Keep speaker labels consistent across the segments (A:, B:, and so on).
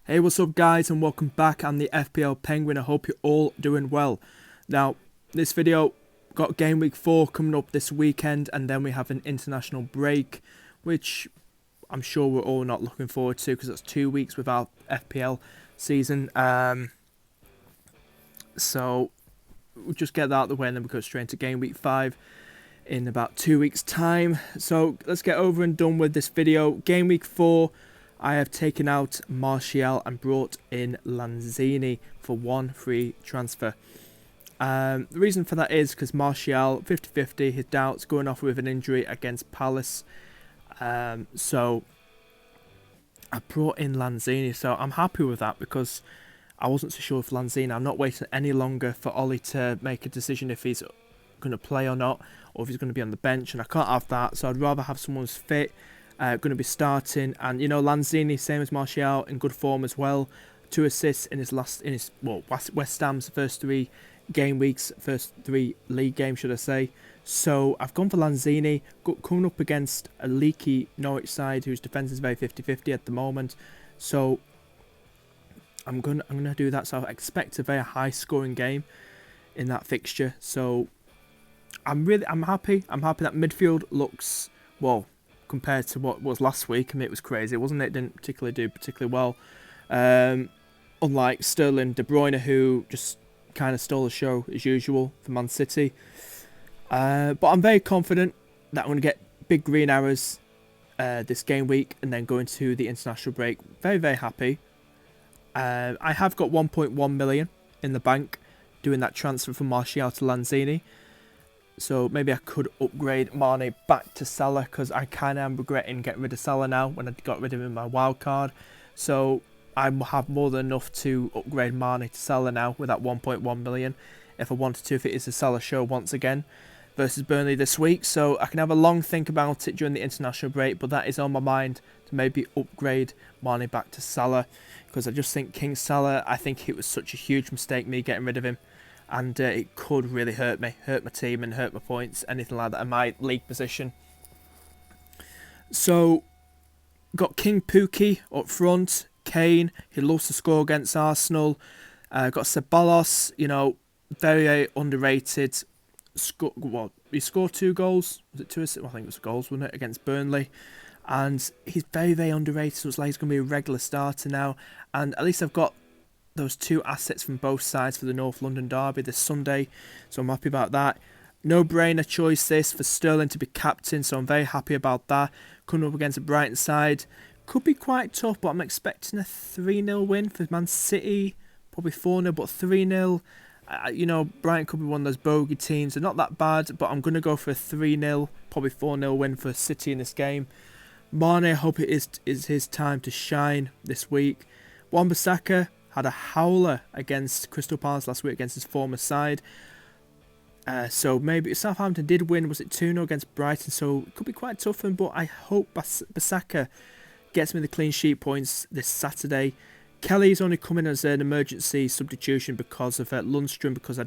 A: Hey, what's up guys, and welcome back. I'm the FPL Penguin. I hope you're all doing well. Now, this video got game week 4 coming up this weekend, and then we have an international break, which I'm sure we're all not looking forward to because it's 2 weeks without FPL season. So we'll just get that out of the way, and then we'll go straight into game week 5 in about 2 weeks time. So let's get over and done with this video. Game week 4, I have taken out Martial and brought in Lanzini for one free transfer. The reason for that is because Martial, 50-50, his doubts going off with an injury against Palace. So I brought in Lanzini, so I'm happy with that because I wasn't so sure if Lanzini. I'm not waiting any longer for Ollie to make a decision if he's going to play or not, or if he's going to be on the bench, and I can't have that, so I'd rather have someone who's fit. Going to be starting, and you know, Lanzini, same as Martial, in good form as well. 2 assists in his West Ham's first 3 game weeks, first 3 league games, should I say. So I've gone for Lanzini, coming up against a leaky Norwich side whose defence is very 50-50 at the moment. So I'm gonna do that. So I expect a very high scoring game in that fixture. So I'm happy. I'm happy that midfield looks, well, compared to what was last week. I mean, it was crazy, wasn't it? It didn't do particularly well. Unlike Sterling, De Bruyne, who just kind of stole the show as usual for Man City. But I'm very confident that I'm going to get big green arrows this game week and then go into the international break. Very, very happy. I have got 1.1 million in the bank doing that transfer from Martial to Lanzini. So maybe I could upgrade Mane back to Salah, because I kind of am regretting getting rid of Salah now when I got rid of him in my wild card. So I have more than enough to upgrade Mane to Salah now with that 1.1 million if I wanted to, if it is a Salah show once again versus Burnley this week. So I can have a long think about it during the international break, but that is on my mind to maybe upgrade Mane back to Salah, because I just think King Salah, I think it was such a huge mistake me getting rid of him. And it could really hurt me, hurt my team and hurt my points, anything like that in my league position. So, got King Pookie up front, Kane, he loves to score against Arsenal. Got Ceballos, you know, very, very underrated. He scored 2 goals, was it 2 assists? Well, I think it was goals, wasn't it, against Burnley. And he's very, very underrated, so it's like he's going to be a regular starter now. And at least I've got those 2 assets from both sides for the North London derby this Sunday, so I'm happy about that. No-brainer choice this for Sterling to be captain, so I'm very happy about that. Coming up against a Brighton side, could be quite tough, but I'm expecting a 3-0 win for Man City, probably 4-0, but 3-0. You know, Brighton could be one of those bogey teams. They're not that bad, but I'm going to go for a 3-0, probably 4-0 win for City in this game. Mane, I hope it is his time to shine this week. Wan-Bissaka had a howler against Crystal Palace last week against his former side. So maybe Southampton did win, was it 2-0 against Brighton? So it could be quite tough for him, but I hope Bissaka gets me the clean sheet points this Saturday. Kelly's only coming as an emergency substitution because of Lundstram, because I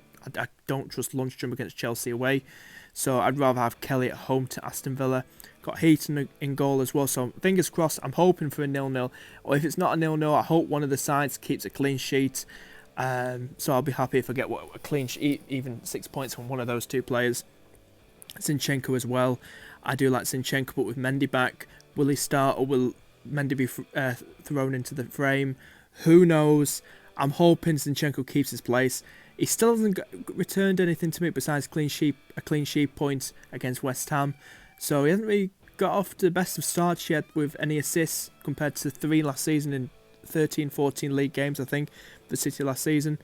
A: don't trust Lundstram against Chelsea away. So I'd rather have Kelly at home to Aston Villa. Got Heaton in goal as well, so fingers crossed. I'm hoping for a 0-0, or if it's not a 0-0, I hope one of the sides keeps a clean sheet. So I'll be happy if I get a clean sheet, even 6 points from one of those 2 players. Zinchenko as well. I do like Zinchenko, but with Mendy back, will he start or will Mendy be thrown into the frame? Who knows? I'm hoping Zinchenko keeps his place. He still hasn't returned anything to me besides a clean sheet point against West Ham. So he hasn't really got off to the best of starts yet with any assists compared to 3 last season in 13-14 league games, I think, for City last season.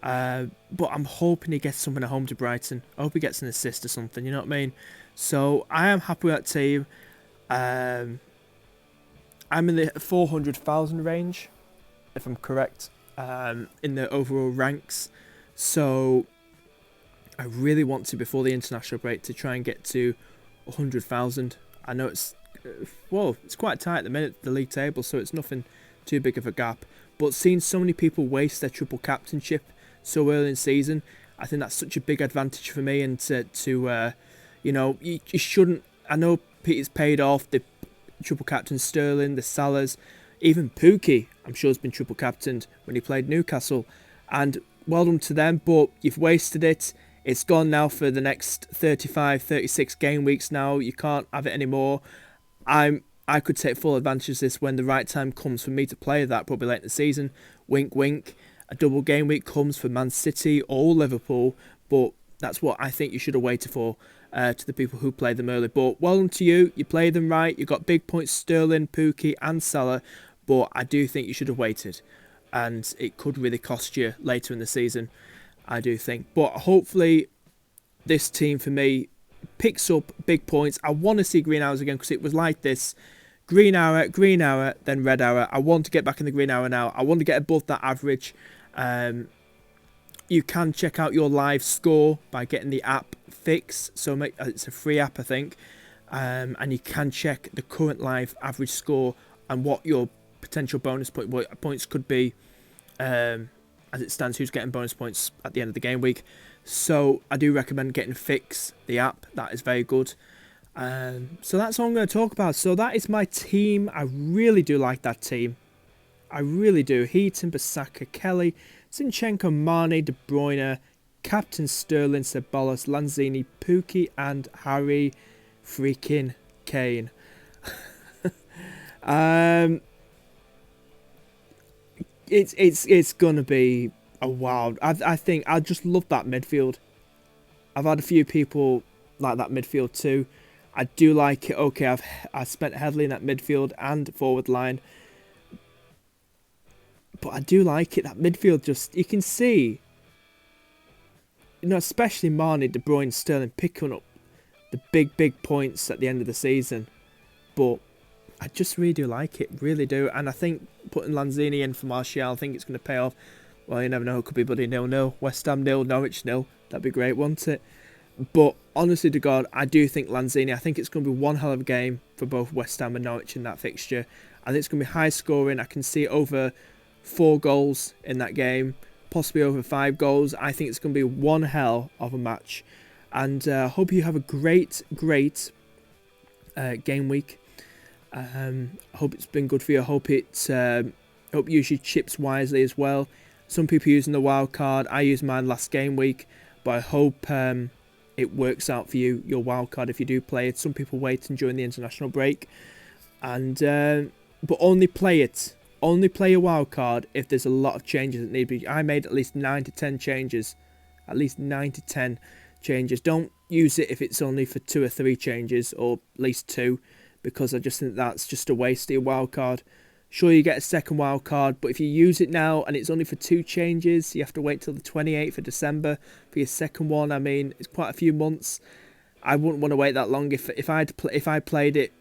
A: But I'm hoping he gets something at home to Brighton. I hope he gets an assist or something, you know what I mean? So I am happy with that team. I'm in the 400,000 range, if I'm correct, in the overall ranks. So I really want to, before the international break, to try and get to 100,000. I know it's quite tight at the minute, the league table, so it's nothing too big of a gap. But seeing so many people waste their triple captainship so early in the season, I think that's such a big advantage for me. And you know, you shouldn't. I know Peter's paid off the triple captain Sterling, the Salahs. Even Pookie, I'm sure, has been triple captained when he played Newcastle. And well done to them, but you've wasted it. It's gone now for the next 35, 36 game weeks now. You can't have it anymore. I could take full advantage of this when the right time comes for me to play that, probably late in the season. Wink, wink. A double game week comes for Man City or Liverpool, but that's what I think you should have waited for, to the people who played them early. But well done to you. You played them right. You got big points, Sterling, Pookie and Salah, but I do think you should have waited. And it could really cost you later in the season, I do think. But hopefully this team for me picks up big points. I want to see green hours again because it was like this. Green hour, then red hour. I want to get back in the green hour now. I want to get above that average. You can check out your live score by getting the app Fix. So it's a free app, I think. And you can check the current live average score and what your potential bonus points could be, as it stands, who's getting bonus points at the end of the game week. So I do recommend getting Fix, the app. That is very good. So that's all I'm going to talk about. So that is my team. I really do like that team. I really do. Heaton, Bissaka, Kelly, Zinchenko, Mane, De Bruyne, Captain Sterling, Ceballos, Lanzini, Pookie, and Harry freaking Kane. It's gonna be a wild. I think I just love that midfield. I've had a few people like that midfield too. I do like it. Okay, I spent heavily in that midfield and forward line, but I do like it. That midfield, just you can see, especially Mane, De Bruyne, Sterling picking up the big points at the end of the season. But I just really do like it, really do. And I think putting Lanzini in for Martial, I think it's going to pay off. Well, you never know. It could be bloody 0-0. West Ham 0, Norwich 0. That'd be great, wouldn't it? But honestly to God, I do think Lanzini, I think it's going to be one hell of a game for both West Ham and Norwich in that fixture. I think it's going to be high scoring. I can see over 4 goals in that game, possibly over 5 goals. I think it's going to be one hell of a match. And I hope you have a great game week. I hope it's been good for you. I hope you use your chips wisely as well. Some people using the wild card. I used mine last game week, but I hope it works out for you, your wild card, if you do play it. Some people waiting during the international break, and but only play it. Only play a wild card if there's a lot of changes that need to be. I made at least 9 to 10 changes. At least 9 to 10 changes. Don't use it if it's only for 2 or 3 changes, or at least 2, because I just think that's just a waste of your wild card. Sure, you get a second wild card, but if you use it now and it's only for 2 changes, you have to wait till the 28th of December for your second one. I mean, it's quite a few months. I wouldn't want to wait that long. If I played it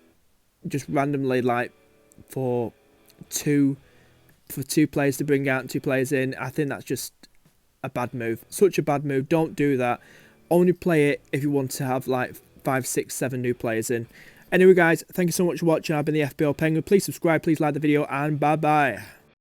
A: just randomly, like for 2 players to bring out and 2 players in, I think that's just a bad move. Such a bad move. Don't do that. Only play it if you want to have like 5, 6, 7 new players in. Anyway, guys, thank you so much for watching. I've been the FPL Penguin. Please subscribe, please like the video, and bye-bye.